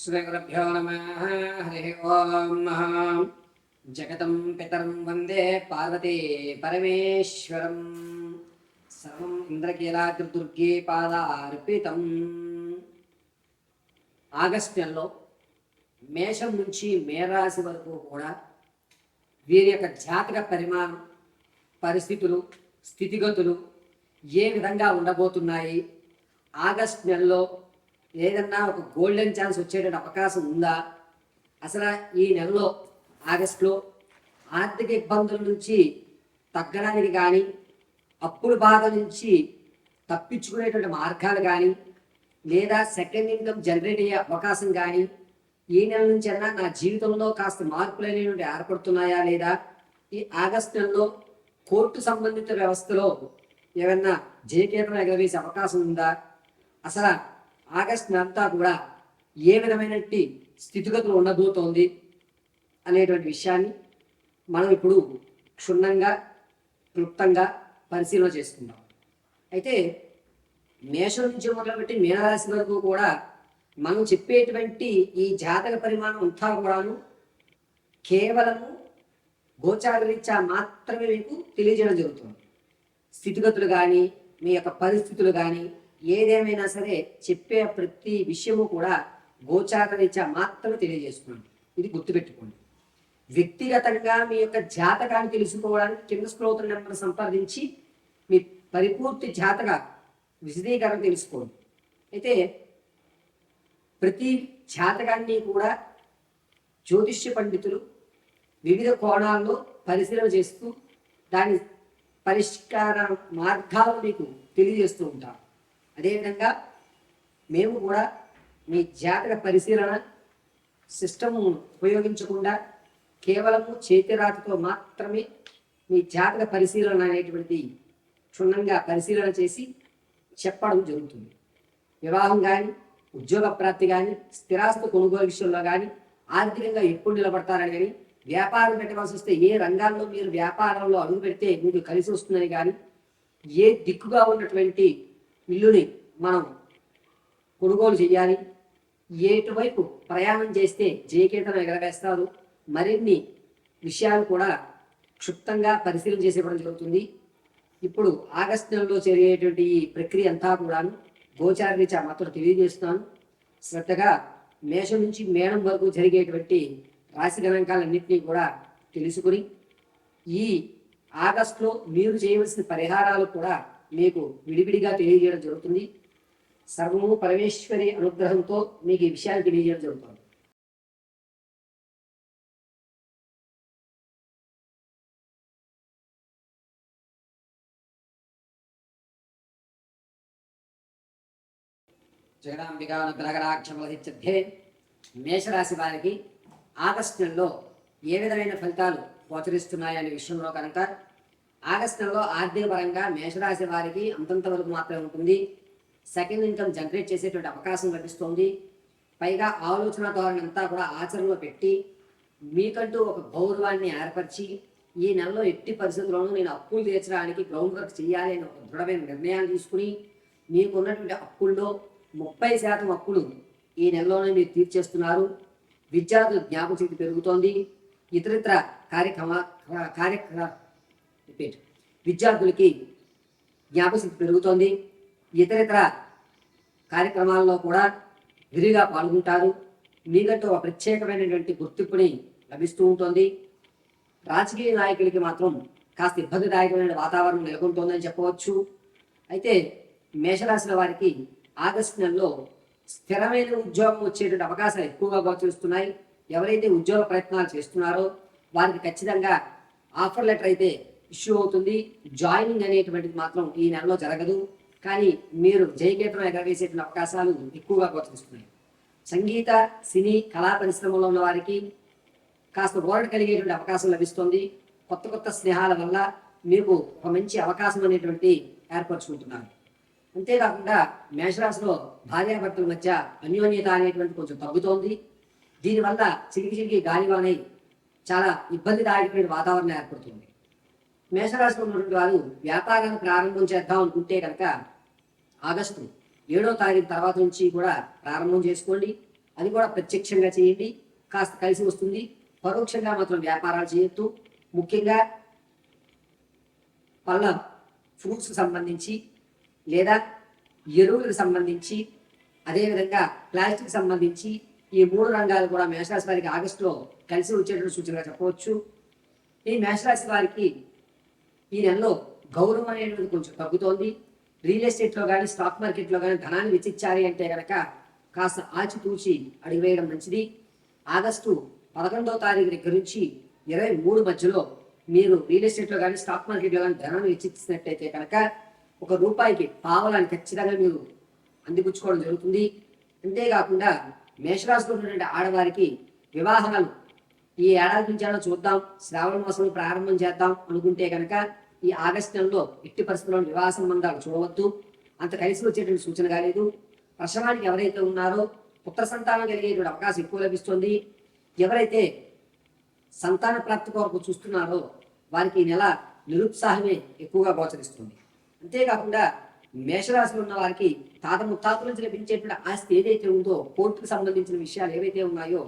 श्रीगुरुभ्यो नमः। हरिः ओम्। जगतं पितरं वन्दे पार्वती परमेश्वरं। सर्वं ఇంద్రకీలాద్రిదుర్గే పాదార్పితం. ఆగస్టు నెలలో మేషం నుంచి మేరాశి వరకు కూడా వీరి యొక్క జాతక పరిమాణం, పరిస్థితులు, స్థితిగతులు ఏ విధంగా ఉండబోతున్నాయి, ఆగస్టు నెలలో ఏదన్నా ఒక గోల్డెన్ ఛాన్స్ వచ్చేటువంటి అవకాశం ఉందా, అసలు ఈ నెలలో ఆగస్టులో ఆర్థిక ఇబ్బందుల నుంచి తగ్గడానికి కానీ, అప్పుల బాధ నుంచి తప్పించుకునేటువంటి మార్గాలు కానీ, లేదా సెకండ్ ఇన్కమ్ జనరేట్ అయ్యే అవకాశం కానీ ఈ నెల నుంచి అన్నా నా జీవితంలో కాస్త మార్పులు అనేటువంటి ఏర్పడుతున్నాయా లేదా, ఈ ఆగస్టు నెలలో కోర్టు సంబంధిత వ్యవస్థలో ఏమన్నా జయకేతనం ఎగరవేసే అవకాశం ఉందా, అసలు ఆగస్టు అంతా కూడా ఏ విధమైనటువంటి స్థితిగతులు ఉండబోతోంది అనేటువంటి విషయాన్ని మనం ఇప్పుడు క్షుణ్ణంగా క్లుప్తంగా పరిశీలన చేసుకుందాం. అయితే మేషం నుంచి మొదలుపెట్టి మీనరాశి వరకు కూడా మనం చెప్పేటువంటి ఈ జాతక పరిమాణం అంతా కూడాను కేవలము గోచారరీత్యా మాత్రమే మీకు తెలియజేయడం జరుగుతుంది. స్థితిగతులు కానీ, మీ యొక్క పరిస్థితులు కానీ, ఏదేమైనా సరే చెప్పే ప్రతి విషయము కూడా గోచారరీత్యా మాత్రమే తెలియజేసుకోండి. ఇది గుర్తుపెట్టుకోండి. వ్యక్తిగతంగా మీ యొక్క జాతకాన్ని తెలుసుకోవడానికి కింద స్క్రోల్ నెంబర్ సంప్రదించి మీ పరిపూర్తి జాతక విశదీకరణ తెలుసుకోండి. అయితే ప్రతి జాతకాన్ని కూడా జ్యోతిష్య పండితులు వివిధ కోణాల్లో పరిశీలన చేస్తూ దాని పరిష్కార మార్గాలు మీకు తెలియజేస్తూ ఉంటారు. అదేవిధంగా మేము కూడా మీ జాతక పరిశీలన సిస్టమ్ ఉపయోగించకుండా కేవలము చేతిరాతతో మాత్రమే మీ జాతక పరిశీలన అనేటువంటిది క్షుణ్ణంగా పరిశీలన చేసి చెప్పడం జరుగుతుంది. వివాహం కానీ, ఉద్యోగ ప్రాప్తి కానీ, స్థిరాస్తి కొనుగోలు విషయంలో కానీ, ఆర్థికంగా ఎప్పుడు నిలబడతారని కానీ, వ్యాపారం పెట్టవలసి వస్తే ఏ రంగాల్లో మీరు వ్యాపారంలో అడుగు పెడితే మీకు కలిసి వస్తుందని కానీ, ఏ దిక్కుగా ఉన్నటువంటి ఇల్లుని మనం కొనుగోలు చేయాలి, ఎటువైపు ప్రయాణం చేస్తే జయకేతనం ఎగరవేస్తారు, మరిన్ని విషయాలు కూడా క్షుప్తంగా పరిశీలన చేసేవడం జరుగుతుంది. ఇప్పుడు ఆగస్టు నెలలో జరిగేటువంటి ఈ ప్రక్రియ అంతా కూడా గోచారరీత్యా మాత్రం తెలియజేస్తున్నాను. శ్రద్ధగా మేషం నుంచి మేడం వరకు జరిగేటువంటి రాశి గణాంకాలన్నింటినీ కూడా తెలుసుకుని ఈ ఆగస్టులో మీరు చేయవలసిన పరిహారాలు కూడా మీకు విడివిడిగా తెలియజేయడం జరుగుతుంది. సర్వము పరమేశ్వరి అనుగ్రహంతో మీకు ఈ విషయాలు తెలియజేయడం జరుగుతుంది. జగదాంబికానుగ్రహరాక్షమలహిత్యర్థే మేషరాశి వారికి ఆగస్టు నెలలో ఏ విధమైన ఫలితాలు గోచరిస్తున్నాయనే విషయంలో కనుక ఆగస్టు నెలలో ఆర్థిక పరంగా మేషరాశి వారికి అంతంత వరకు మాత్రమే ఉంటుంది. సెకండ్ ఇన్కమ్ జనరేట్ చేసేటువంటి అవకాశం లభిస్తుంది. పైగా ఆలోచన ధోరణి అంతా కూడా ఆచరణలో పెట్టి మీకంటూ ఒక గౌరవాన్ని ఏర్పరిచి ఈ నెలలో ఎట్టి పరిస్థితుల్లోనూ నేను అప్పులు తీర్చడానికి గ్రౌండ్ వర్క్ చేయాలి అని ఒక దృఢమైన నిర్ణయాలు తీసుకుని మీకు ఉన్నటువంటి అప్పుల్లో 30% అప్పులు ఈ నెలలోనే మీరు తీర్చేస్తున్నారు. విద్యార్థుల జ్ఞాపకశక్తి పెరుగుతోంది. ఇతరితర విద్యార్థులకి జ్ఞాపకశక్తి పెరుగుతోంది. ఇతరితర కార్యక్రమాల్లో కూడా విరిగా పాల్గొంటారు. మీకంటూ ఒక ప్రత్యేకమైనటువంటి గుర్తింపుని లభిస్తూ ఉంటుంది. రాజకీయ నాయకులకి మాత్రం కాస్త ఇబ్బందిదాయకమైన వాతావరణం నెలకొంటుందని చెప్పవచ్చు. అయితే మేషరాశుల వారికి ఆగస్టు నెలలో స్థిరమైన ఉద్యోగం వచ్చేటువంటి అవకాశాలు ఎక్కువగా గోచరిస్తున్నాయి. ఎవరైతే ఉద్యోగ ప్రయత్నాలు చేస్తున్నారో వారికి ఖచ్చితంగా ఆఫర్ లెటర్ అయితే ఇష్యూ అవుతుంది. జాయినింగ్ అనేటువంటిది మాత్రం ఈ నెలలో జరగదు. కానీ మీరు జయకేతనం ఎగరవేసేటువంటి అవకాశాలు ఎక్కువగా గోచరిస్తున్నాయి. సంగీత, సినీ, కళా పరిశ్రమలో ఉన్న వారికి కాస్త ఊరట కలిగేటువంటి అవకాశం లభిస్తుంది. కొత్త కొత్త స్నేహాల వల్ల మీకు ఒక మంచి అవకాశం అనేటువంటి ఏర్పరచుకుంటున్నారు. అంతేకాకుండా మేషరాశిలో భార్యాభర్తల మధ్య అన్యోన్యత అనేటువంటి కొంచెం తగ్గుతోంది. దీనివల్ల చిలికి గాలివానై చాలా ఇబ్బందిదాయకమైన వాతావరణం ఏర్పడుతుంది. మేషరాశిలో ఉన్నటువంటి వారు వ్యాపారాన్ని ప్రారంభం చేద్దాం అనుకుంటే కనుక ఆగస్టు 7వ తారీఖు తర్వాత నుంచి కూడా ప్రారంభం చేసుకోండి. అది కూడా ప్రత్యక్షంగా చేయండి, కాస్త కలిసి వస్తుంది. పరోక్షంగా మాత్రం వ్యాపారాలు చేయొద్దు. ముఖ్యంగా పళ్ళ ఫ్రూట్స్కి సంబంధించి లేదా ఎరువులకు సంబంధించి అదేవిధంగా ప్లాస్టిక్ సంబంధించి ఈ 3 రంగాలు కూడా మేషరాశి వారికి ఆగస్టులో కలిసి వచ్చేటువంటి సూచనగా చెప్పవచ్చు. ఈ మేషరాశి వారికి ఈ నెలలో గౌరవం అనేది కొంచెం తగ్గుతోంది. రియల్ ఎస్టేట్లో కానీ స్టాక్ మార్కెట్లో కానీ ధనాన్ని వెచ్చించాలి అంటే కనుక కాస్త ఆచితూచి అడుగు వేయడం మంచిది. ఆగస్టు 11వ తారీఖు దగ్గర నుంచి 23 మధ్యలో మీరు రియల్ ఎస్టేట్లో కానీ స్టాక్ మార్కెట్లో కానీ ధనాన్ని వెచ్చించినట్టయితే కనుక ₹1 పావలాన్ని ఖచ్చితంగా మీరు అందిపుచ్చుకోవడం జరుగుతుంది. అంతేకాకుండా మేషరాశిలో ఉన్నటువంటి ఆడవారికి వివాహాలు ఈ ఏడాది నుంచి చూద్దాం, శ్రావణ మాసంలో ప్రారంభం చేద్దాం అనుకుంటే కనుక ఈ ఆగస్టు నెలలో ఎట్టి పరిస్థితుల్లో వివాహ సంబంధాలు చూడవద్దు. అంత కలిసి వచ్చేటువంటి సూచన కాలేదు. ప్రసవానికి ఎవరైతే ఉన్నారో పుత్ర సంతానం కలిగేటువంటి అవకాశం ఎక్కువ లభిస్తుంది. ఎవరైతే సంతాన ప్రాప్తి కొరకు చూస్తున్నారో వారికి ఈ నెల నిరుత్సాహమే ఎక్కువగా గోచరిస్తుంది. అంతేకాకుండా మేషరాశిలో ఉన్న వారికి తాత ముత్తాతల నుంచి లభించేటువంటి ఆస్తి ఏదైతే ఉందో, కోర్టుకు సంబంధించిన విషయాలు ఏవైతే ఉన్నాయో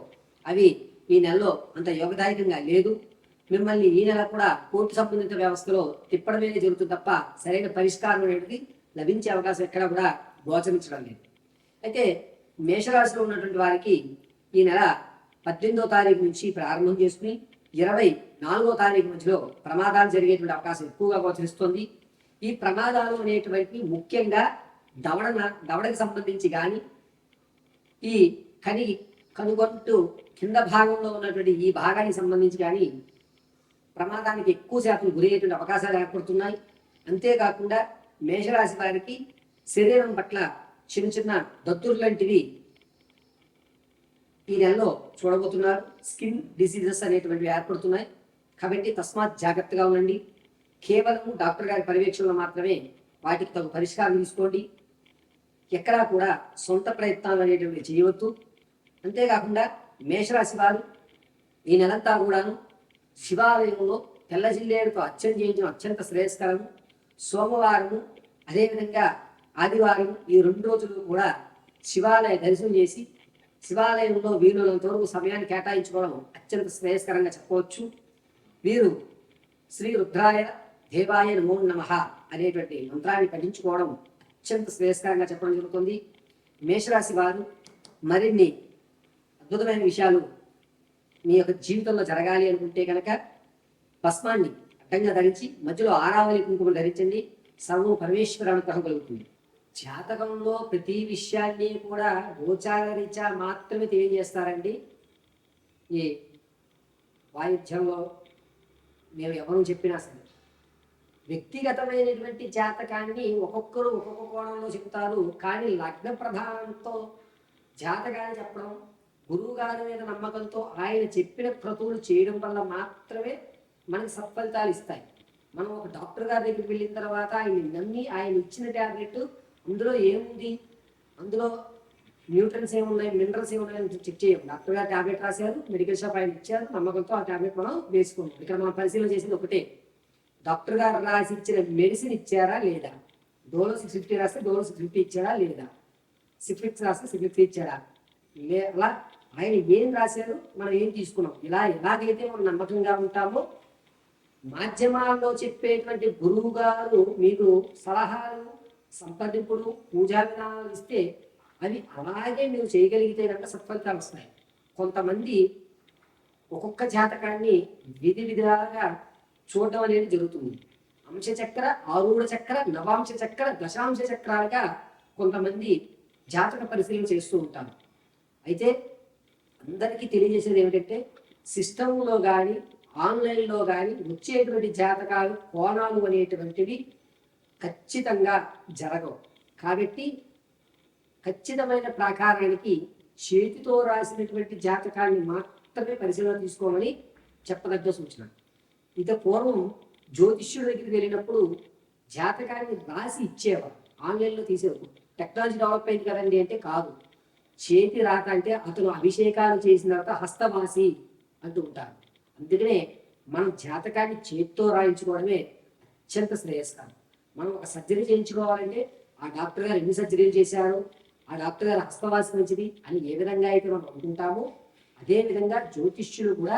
అవి ఈ నెలలో అంత యోగదాయకంగా లేదు. మిమ్మల్ని ఈ నెల కూడా కోర్టు సంబంధిత వ్యవస్థలో తిప్పడమే జరుగుతుంది తప్ప సరైన పరిష్కారం అనేది లభించే అవకాశం ఎక్కడ కూడా గోచరించడం లేదు. అయితే మేషరాశిలో ఉన్నటువంటి వారికి ఈ నెల 18వ తారీఖు నుంచి ప్రారంభం చేసుకుని 24వ తారీఖు మధ్యలో ప్రమాదాలు జరిగేటువంటి అవకాశం ఎక్కువగా గోచరిస్తుంది. ఈ ప్రమాదాలు అనేటువంటి ముఖ్యంగా దవడకి సంబంధించి కానీ ఈ కనుగొంటూ కింద భాగంలో ఉన్నటువంటి ఈ భాగానికి సంబంధించి కానీ ప్రమాదానికి ఎక్కువ శాతం గురయ్యేటువంటి అవకాశాలు ఏర్పడుతున్నాయి. అంతేకాకుండా మేషరాశి వారికి శరీరం పట్ల చిన్న చిన్న దద్దురు లాంటివి ఈ నెలలో చూడబోతున్నారు. స్కిన్ డిసీజెస్ అనేటువంటివి ఏర్పడుతున్నాయి. కాబట్టి తస్మాత్ జాగ్రత్తగా ఉండండి. కేవలం డాక్టర్ గారి పర్యవేక్షణలో మాత్రమే వాటికి తగు పరిష్కారం తీసుకోండి. ఎక్కడా కూడా సొంత ప్రయత్నాలు అనేటువంటివి చేయవద్దు. అంతేకాకుండా మేషరాశి వారు ఈ నెలంతా కూడాను శివాలయంలో తెల్ల జిల్లేడుతో అర్చన చేయించడం అత్యంత శ్రేయస్కరము. సోమవారము అదేవిధంగా ఆదివారం ఈ 2 రోజులు కూడా శివాలయ దర్శనం చేసి శివాలయంలో వీలున్నంత వరకు సమయాన్ని కేటాయించుకోవడం అత్యంత శ్రేయస్కరంగా చెప్పవచ్చు. వీరు శ్రీ రుద్రాయ దేవాయ నమో నమః అనేటువంటి మంత్రాన్ని పఠించుకోవడం అత్యంత శ్రేయస్కరంగా చెప్పడం జరుగుతుంది. మేషరాశి వారు మరిన్ని అద్భుతమైన విషయాలు మీ యొక్క జీవితంలో జరగాలి అనుకుంటే కనుక భస్మాన్ని అడ్డంగా ధరించి మధ్యలో ఆరావళి కుంకుమ ధరించండి. సర్వం పరమేశ్వర అనుగ్రహం కలుగుతుంది. జాతకంలో ప్రతి విషయాన్ని కూడా గోచార రీత్యా మాత్రమే తెలియజేస్తారండి. ఈ వాయిద్యంలో మేము ఎవరు చెప్పినా సరే వ్యక్తిగతమైనటువంటి జాతకాన్ని ఒక్కొక్కరు ఒక్కొక్క కోణంలో చెప్తారు. కానీ లగ్న ప్రధానంతో జాతకాన్ని చెప్పడం, గురువు గారి మీద నమ్మకంతో ఆయన చెప్పిన క్రతువులు చేయడం వల్ల మాత్రమే మనకి సత్ఫలితాలు ఇస్తాయి. మనం ఒక డాక్టర్ గారి దగ్గరికి వెళ్ళిన తర్వాత ఆయన్ని నమ్మి ఆయన ఇచ్చిన ట్యాబ్లెట్ అందులో ఏముంది, అందులో న్యూట్రన్స్ ఏమున్నాయి, మినరల్స్ ఏమున్నాయని చెక్ చేయము. డాక్టర్ గారు ట్యాబ్లెట్ రాశారు, మెడికల్ షాప్ ఆయన ఇచ్చారు, నమ్మకంతో ఆ ట్యాబ్లెట్ మనం వేసుకుంటాం. ఇక్కడ మనం పరిశీలన చేసింది ఒకటే, డాక్టర్ గారు రాసి ఇచ్చిన మెడిసిన్ ఇచ్చారా లేదా, డోలో 650 రాస్తే డోలో 650 ఇచ్చారా లేదా, సిఫ్లిక్స్ రాస్తే సిఫ్లిక్స్ ఇచ్చారా అలా ఆయన ఏం రాశారు, మనం ఏం తీసుకున్నాం. ఇలా ఎలాగైతే మనం నమ్మకంగా ఉంటామో మాధ్యమాల్లో చెప్పేటువంటి గురువు గారు మీకు సలహాలు, సంప్రదింపులు, పూజా విధానాలు ఇస్తే అవి అలాగే మీరు చేయగలిగితే కనుక సత్ఫలితాలు వస్తాయి. కొంతమంది ఒక్కొక్క జాతకాన్ని విధి విధాలుగా చూడడం అనేది జరుగుతుంది. అంశచక్ర, ఆరూఢ చక్ర, నవాంశ చక్ర, దశాంశ చక్రాలుగా కొంతమంది జాతక పరిశీలన చేస్తూ ఉంటారు. అయితే అందరికీ తెలియజేసేది ఏమిటంటే సిస్టంలో కానీ ఆన్లైన్లో కానీ వచ్చేటువంటి జాతకాలు, కోణాలు అనేటువంటివి ఖచ్చితంగా జరగవు. కాబట్టి ఖచ్చితమైన ప్రాకారానికి చేతితో రాసినటువంటి జాతకాన్ని మాత్రమే పరిశీలన తీసుకోమని చెప్పదగ్గ సూచన. ఇక పూర్వం జ్యోతిష్యుడి దగ్గరికి వెళ్ళినప్పుడు జాతకాన్ని రాసి ఇచ్చేవారు, ఆన్లైన్లో తీసేవారు. టెక్నాలజీ డెవలప్ అయింది కదండి అంటే కాదు. చేతి రాత అంటే అతను అభిషేకాలు చేసిన తర్వాత హస్తవాసి అంటూ ఉంటారు. అందుకనే మనం జాతకాన్ని చేతితో రాయించుకోవడమే అత్యంత శ్రేయస్కరం. మనం ఒక సర్జరీ చేయించుకోవాలంటే ఆ డాక్టర్ గారు ఎన్ని సర్జరీలు చేశారు, ఆ డాక్టర్ గారు హస్తవాసి మంచిది అని ఏ విధంగా అయితే మనం అనుకుంటామో అదే విధంగా జ్యోతిష్యులు కూడా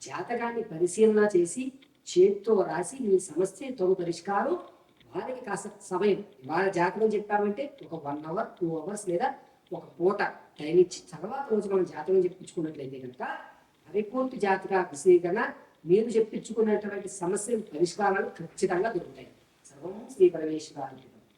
జాతకాన్ని పరిశీలన చేసి చేతితో రాసి మీ సమస్య తగు పరిష్కారం వారికి కాస్త సమయం వాళ్ళ జాతకం చెప్పామంటే ఒక 1 అవర్ 2 అవర్స్ లేదా ఒక పూట టైం ఇచ్చి తర్వాత రోజు మనం జాతకం చెప్పించుకున్నట్లయితే కనుక రిపోర్ట్ జాతక విశ్లేషణ మీరు చెప్పించుకున్నటువంటి సమస్యల పరిష్కారాలు ఖచ్చితంగా దొరుకుతాయి. సర్వం శ్రీ పరమేశ్వరానికి.